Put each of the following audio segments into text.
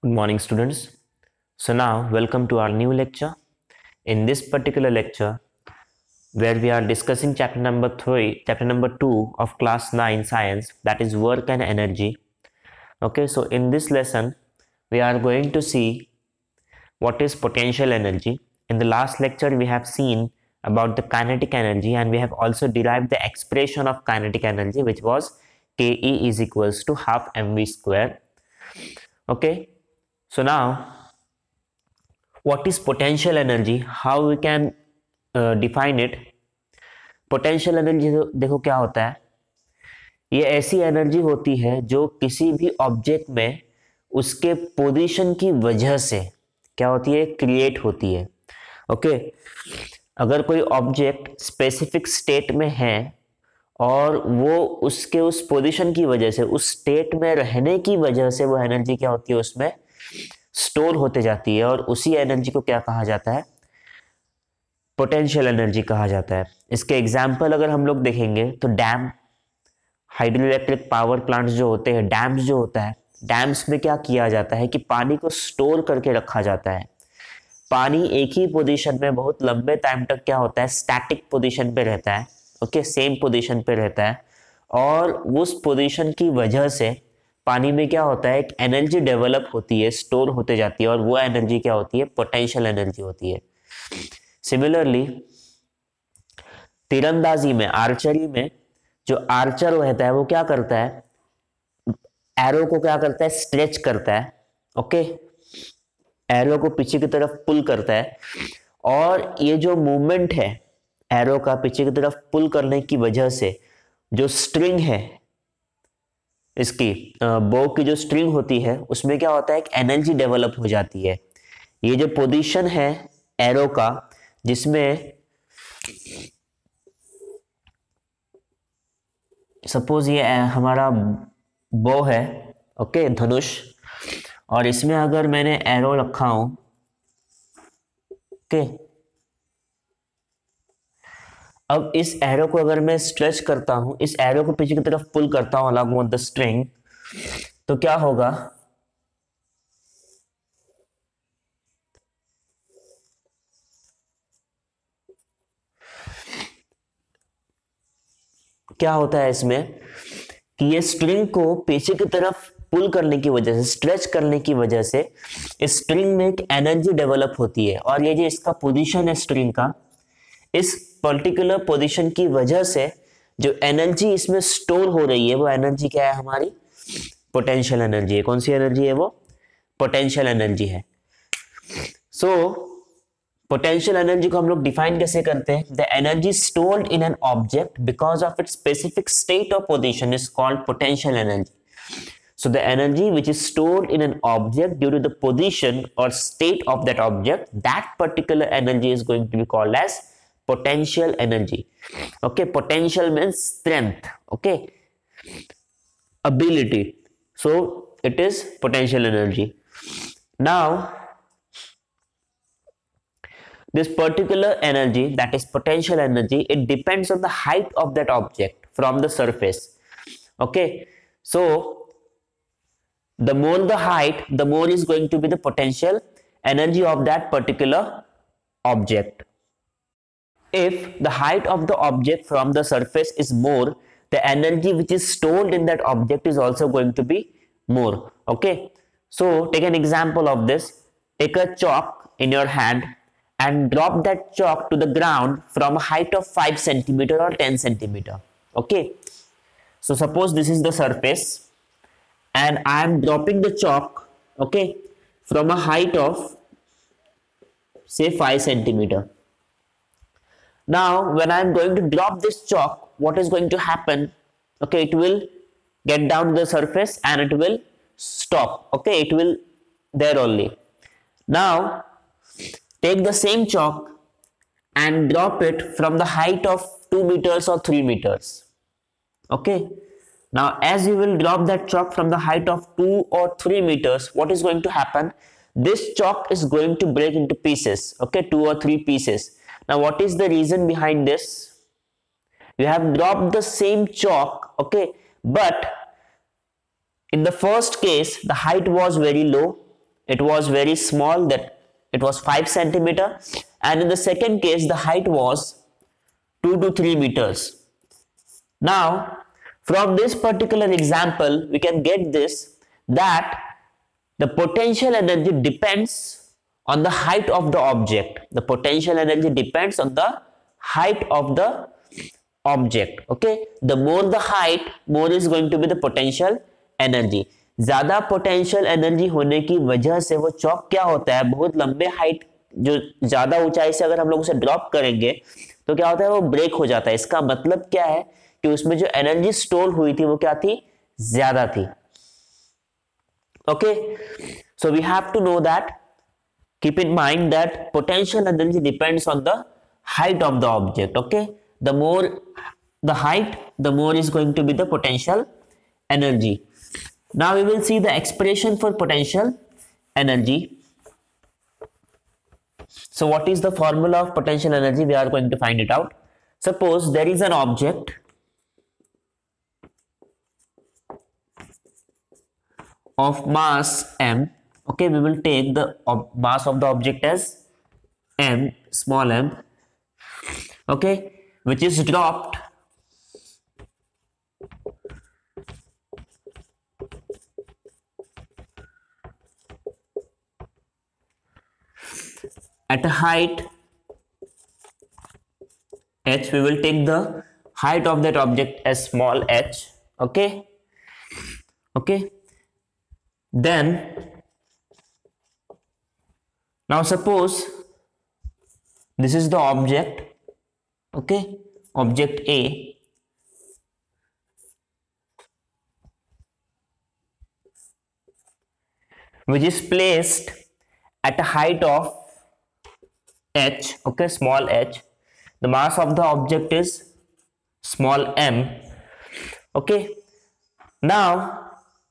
Good morning, students. So now, welcome to our new lecture. In this particular lecture, where we are discussing chapter number 2 of class 9 science, that is work and energy. Okay, so in this lesson, we are going to see what is potential energy. In the last lecture, we have seen about the kinetic energy, and we have also derived the expression of kinetic energy, which was Ke is equals to half mv square. Okay, so now what is potential energy, how we can define it. Potential energy देखो क्या होता है, ये ऐसी energy होती है जो किसी भी ऑब्जेक्ट में उसके पोजीशन की वजह से क्या होती है, क्रिएट होती है. ओके, अगर कोई ऑब्जेक्ट स्पेसिफिक स्टेट में है और वो उसके उस पोजीशन की वजह से, उस स्टेट में रहने की वजह से वो एनर्जी क्या होती है, उसमें स्टोर होते जाती है, और उसी एनर्जी को क्या कहा जाता है, पोटेंशियल एनर्जी कहा जाता है. इसके एग्जाम्पल अगर हम लोग देखेंगे तो dam, hydro electric power plants जो होते हैं, डैम्स जो होता है, डैम्स में क्या किया जाता है कि पानी को स्टोर करके रखा जाता है. पानी एक ही पोजीशन में बहुत लंबे टाइम तक क्या होता है, स्टैटिक पोजीशन पे रहता है. ओके, सेम पोजीशन पे रहता है, और उस पोजीशन की वजह से पानी में क्या होता है, एक एनर्जी डेवलप होती है, स्टोर होते जाती है, और वो एनर्जी क्या होती है, पोटेंशियल एनर्जी होती है. सिमिलरली तीरंदाजी में, आर्चरी में, जो आर्चर रहता है वो क्या करता है, एरो को क्या करता है, स्ट्रेच करता है. ओके, एरो को पीछे की तरफ पुल करता है, और ये जो मूवमेंट है एरो का पीछे की तरफ पुल करने की वजह से जो स्ट्रिंग है, इसकी बो की जो स्ट्रिंग होती है, उसमें क्या होता है, एक एनर्जी डेवलप हो जाती है. ये जो पोजीशन है एरो का, जिसमें सपोज ये हमारा बो है, ओके, धनुष, और इसमें अगर मैंने एरो रखा हूं, ओके, अब इस एरो को अगर मैं स्ट्रेच करता हूं, इस एरो को पीछे की तरफ पुल करता हूं अलॉन्ग विद द स्ट्रिंग, तो क्या होगा, क्या होता है इसमें कि ये स्ट्रिंग को पीछे की तरफ पुल करने की वजह से, स्ट्रेच करने की वजह से इस स्ट्रिंग में एक एनर्जी डेवलप होती है, और ये जो इसका पोजीशन है स्ट्रिंग का, इस पर्टिकुलर पोजीशन की वजह से जो एनर्जी इसमें स्टोर हो रही है, वो एनर्जी क्या है, हमारी पोटेंशियल एनर्जी है. कौन सी एनर्जी है वो, पोटेंशियल एनर्जी है. सो पोटेंशियल एनर्जी को हम लोग डिफाइन कैसे करते हैं, the energy stored in an object because of its specific state of position is called potential energy. So the energy which is stored in an object due to the position or state of that object, that particular energy is going to be called as potential energy. Okay, potential means strength, okay, ability. So it is potential energy. Now this particular energy, that is potential energy, it depends on the height of that object from the surface. Okay, so the more the height, the more is going to be the potential energy of that particular object. If the height of the object from the surface is more, the energy which is stored in that object is also going to be more. Okay, so take an example of this. Take a chalk in your hand and drop that chalk to the ground from a height of 5 centimeter or 10 centimeter. Okay, so suppose this is the surface, and I am dropping the chalk, okay, from a height of say 5 centimeter. Now when I am going to drop this chalk, what is going to happen, okay, it will get down to the surface and it will stop. Okay, it will there only. Now take the same chalk and drop it from the height of 2 meters or 3 meters. Okay, now as you will drop that chalk from the height of 2 or 3 meters, what is going to happen, this chalk is going to break into pieces. Okay, 2 or 3 pieces. Now what is the reason behind this, you have dropped the same chalk, okay, but in the first case the height was very low, it was very small, that it was 5 centimeter, and in the second case the height was 2 to 3 meters. Now from this particular example we can get this, that the potential energy depends on the height of the object. The potential energy depends on the height of the object. Okay, the more the height, more is going to be the potential energy. ज्यादा potential energy होने की वजह से वो चौक क्या होता है, बहुत लंबे हाइट, जो ज्यादा ऊंचाई से अगर हम लोग उसे ड्रॉप करेंगे तो क्या होता है, वो ब्रेक हो जाता है. इसका मतलब क्या है कि उसमें जो एनर्जी स्टोर हुई थी वो क्या थी, ज्यादा थी. Okay, so we have to know that, keep in mind that potential energy depends on the height of the object. Okay, the more the height, the more is going to be the potential energy. Now we will see the expression for potential energy. So what is the formula of potential energy? We are going to find it out. Suppose there is an object of mass m. Okay, we will take the mass of the object as m, small m, okay, which is dropped at a height h. We will take the height of that object as small h. Okay, okay, then now suppose this is the object, okay, object A, which is placed at a height of h, okay, small h. The mass of the object is small m. Okay, now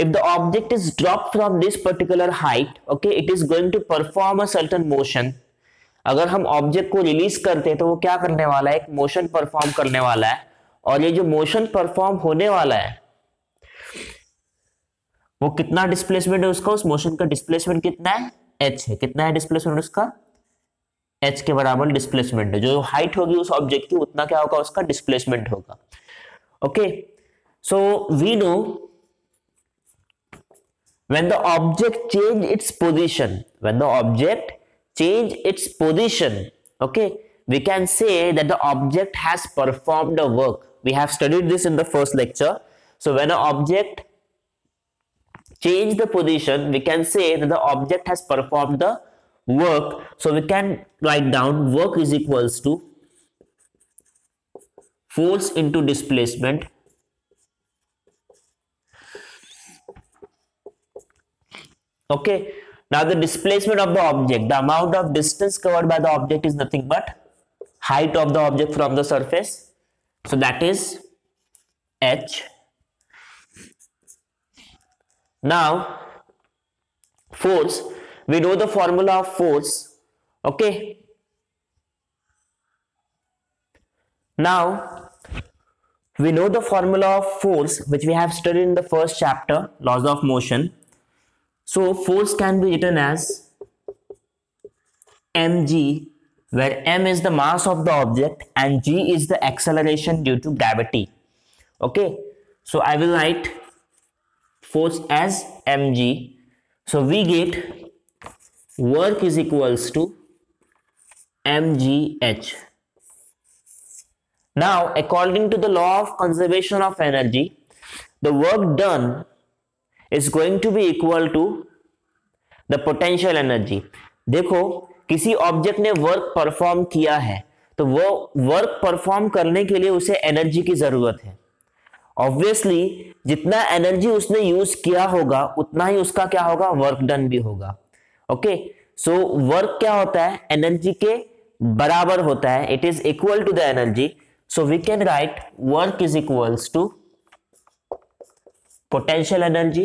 if the object is dropped from this particular height, okay, it is going to perform a certain motion. अगर हम object को release करते हैं तो वो क्या करने वाला है, एक मोशन परफॉर्म करने वाला है. और ये जो मोशन परफॉर्म होने वाला है वो कितना डिस्प्लेसमेंट है उसका, उस मोशन का डिस्प्लेसमेंट कितना है, h है. कितना है डिस्प्लेसमेंट उसका, h के बराबर डिस्प्लेसमेंट है. जो हाइट होगी उस ऑब्जेक्ट की उतना क्या होगा, उसका डिस्प्लेसमेंट होगा. Okay, so we know when the object change its position, okay, we can say that the object has performed a work. We have studied this in the first lecture. So when an object change the position, we can say that the object has performed the work. So we can write down work is equals to force into displacement. Okay, now the displacement of the object, the amount of distance covered by the object is nothing but height of the object from the surface. So that is h. Now force, we know the formula of force. Okay, now we know the formula of force which we have studied in the first chapter, laws of motion. So force can be written as mg, where m is the mass of the object and g is the acceleration due to gravity. Okay, so I will write force as mg. So we get work is equals to mgh. Now according to the law of conservation of energy, the work done is going to be equal to the potential energy. देखो, किसी object ने work perform किया है तो वो work perform करने के लिए उसे एनर्जी की जरूरत है. ऑब्वियसली जितना एनर्जी उसने यूज किया होगा उतना ही उसका क्या होगा, वर्क डन भी होगा. ओके, सो वर्क क्या होता है, एनर्जी के बराबर होता है. It is equal to the energy. So we can write work is equals to potential energy.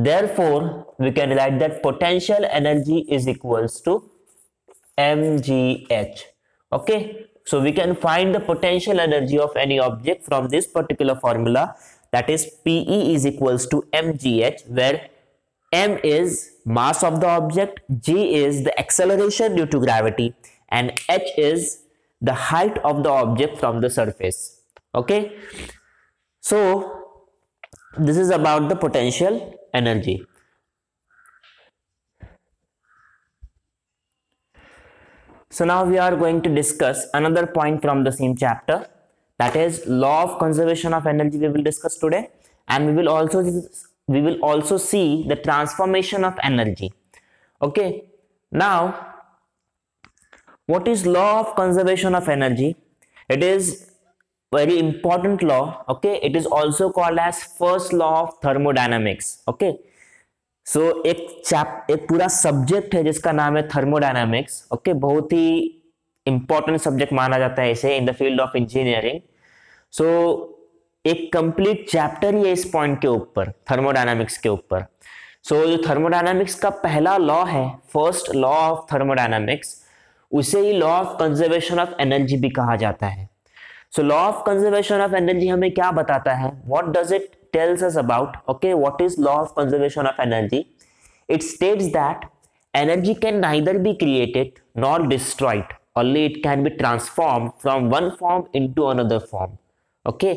Therefore we can write that potential energy is equals to mgh. Okay, so we can find the potential energy of any object from this particular formula, that is Pe is equals to mgh, where m is mass of the object, g is the acceleration due to gravity, and h is the height of the object from the surface. Okay, so this is about the potential energy. So now we are going to discuss another point from the same chapter, that is law of conservation of energy. We will discuss today, and we will also see the transformation of energy. Okay, now what is law of conservation of energy? It is very important law. Okay, it is also called as first law of thermodynamics. Okay, सो एक पूरा subject है जिसका नाम है thermodynamics. Okay, बहुत ही important subject माना जाता है इसे in the field of engineering. So एक कंप्लीट चैप्टर ही है इस पॉइंट के ऊपर, थर्मोडायनामिक्स के ऊपर. सो जो थर्मोडायनामिक्स का पहला लॉ है, फर्स्ट लॉ ऑफ थर्मोडायनामिक्स, उसे ही law of conservation of energy भी कहा जाता है. So law of conservation of energy हमें क्या बताता है? What does it tells us about? Okay, what is law of conservation of energy? It states that energy can neither be created nor destroyed, only it can be transformed from one form into another form. Okay,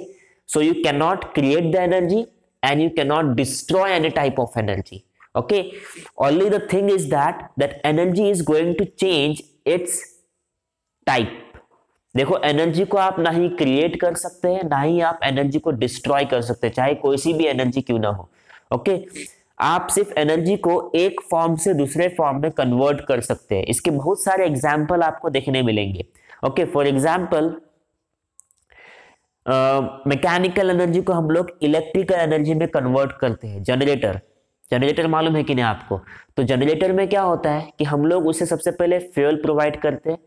so you cannot create the energy and you cannot destroy any type of energy. Okay, only the thing is that energy is going to change its type. देखो, energy को आप ना ही create कर सकते हैं, ना ही आप energy को डिस्ट्रॉय कर सकते हैं, चाहे कोई सी भी एनर्जी क्यों ना हो. ओके, आप सिर्फ एनर्जी को एक फॉर्म से दूसरे फॉर्म में कन्वर्ट कर सकते हैं. इसके बहुत सारे एग्जाम्पल आपको देखने मिलेंगे. Okay, for example mechanical energy को हम लोग इलेक्ट्रिकल एनर्जी में कन्वर्ट करते हैं. जनरेटर मालूम है कि नहीं आपको? तो जनरेटर में क्या होता है कि हम लोग उसे सबसे पहले फ्यूल प्रोवाइड करते हैं.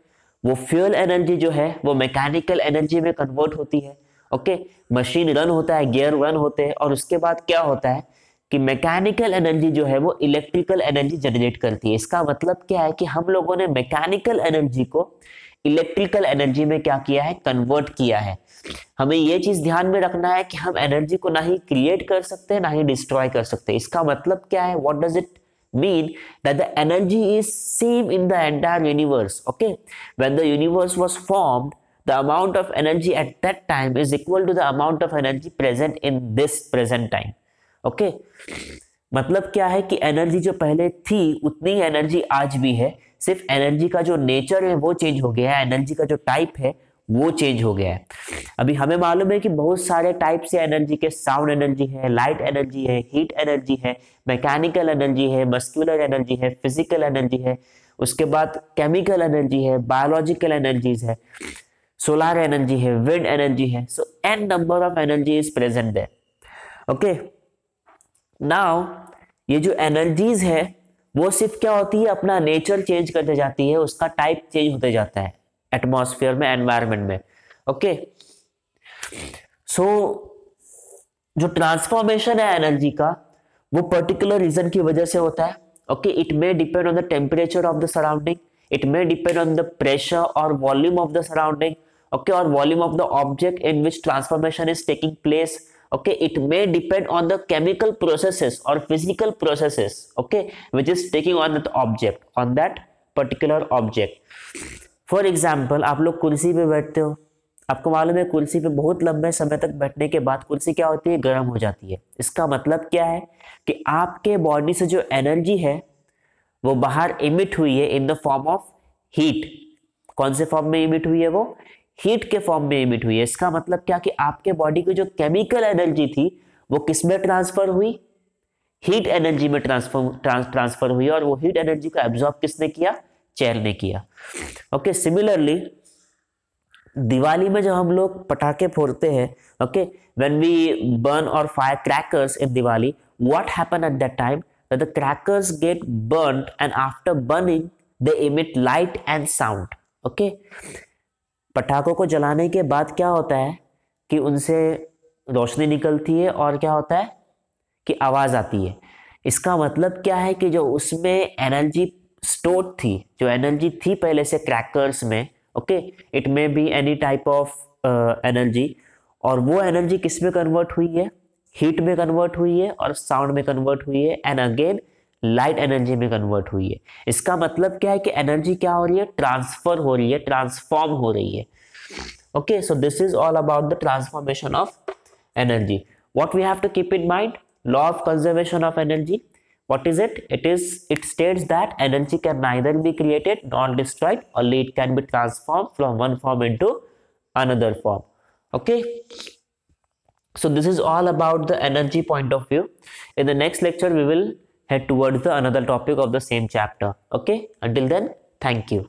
वो फ्यूल एनर्जी जो है वो मैकेनिकल एनर्जी में कन्वर्ट होती है. ओके, मशीन रन होता है, गियर रन होते हैं, और उसके बाद क्या होता है कि मैकेनिकल एनर्जी जो है वो इलेक्ट्रिकल एनर्जी जनरेट करती है. इसका मतलब क्या है कि हम लोगों ने मैकेनिकल एनर्जी को इलेक्ट्रिकल एनर्जी में क्या किया है? कन्वर्ट किया है. हमें ये चीज ध्यान में रखना है कि हम एनर्जी को ना ही क्रिएट कर सकते हैं ना ही डिस्ट्रॉय कर सकते हैं. इसका मतलब क्या है? What does it mean? That the energy is same in the entire universe. Okay, when the universe was formed, the amount of energy at that time is equal to the amount of energy present in this present time. Okay, मतलब क्या है कि energy जो पहले थी उतनी energy आज भी है, सिर्फ एनर्जी का जो नेचर है वो चेंज हो गया है, एनर्जी का जो टाइप है वो चेंज हो गया है. अभी हमें मालूम है कि बहुत सारे टाइप से एनर्जी के, साउंड एनर्जी है, लाइट एनर्जी है, हीट एनर्जी है, मैकेनिकल एनर्जी है, मस्कुलर एनर्जी है, फिजिकल एनर्जी है, उसके बाद केमिकल एनर्जी है, बायोलॉजिकल एनर्जीज है, सोलर एनर्जी है, विंड एनर्जी है. So an number of energy is present there. Okay, now ये जो एनर्जीज है वो सिर्फ क्या होती है? अपना नेचर चेंज करते जाती है, उसका टाइप चेंज होते जाता है एटमॉस्फेयर में, एनवायरनमेंट में. ओके, सो जो ट्रांसफॉर्मेशन है एनर्जी का वो पर्टिकुलर रीजन की वजह से होता है. Okay, it may depend on the temperature of the surrounding, it may depend on the pressure और volume of the surrounding. Okay, और volume of the object in which transformation is taking place. Okay, it may depend on the chemical processes or physical processes, okay, which is taking on that object, on that particular object. For example, आप लोग कुर्सी पे बैठते हो, आपको मालूम है कुर्सी पे बहुत लंबे समय तक बैठने के बाद कुर्सी क्या होती है? गर्म हो जाती है. इसका मतलब क्या है कि आपके बॉडी से जो एनर्जी है वो बाहर इमिट हुई है in the form of heat. कौन से फॉर्म में इमिट हुई है? वो हीट के फॉर्म में इमिट हुई है. इसका मतलब क्या कि आपके बॉडी की जो केमिकल एनर्जी थी वो किस में ट्रांसफर हुई? हीट एनर्जी में ट्रांसफर हुई, और वो हीट एनर्जी को एब्जॉर्ब किसने किया? चेयर ने किया. ओके, सिमिलरली दिवाली में जब हम लोग पटाखे फोड़ते हैं, ओके, व्हेन वी बर्न और fire crackers in Diwali, what happen at that time? That the crackers get burned and after burning they emit light and sound. Okay, पटाखों को जलाने के बाद क्या होता है कि उनसे रोशनी निकलती है और क्या होता है कि आवाज आती है. इसका मतलब क्या है कि जो उसमें एनर्जी स्टोर थी, जो एनर्जी थी पहले से क्रैकर्स में, okay, it may be any type of energy, और वो एनर्जी किस में कन्वर्ट हुई है? हीट में कन्वर्ट हुई है और साउंड में कन्वर्ट हुई है, एंड अगेन लाइट एनर्जी में कन्वर्ट हुई है। इसका मतलब क्या है कि एनर्जी क्या हो रही है, ट्रांसफर हो रही है, ट्रांसफॉर्म हो रही है। Okay, so this is all about the transformation of energy. What we have to keep in mind, law of conservation of energy, what is it? It states that energy can neither be created nor destroyed, only it can be transformed from one form into another form. Okay, so this is all about the energy point of view. In the next lecture we will head towards the another topic of the same chapter. Okay, until then, thank you.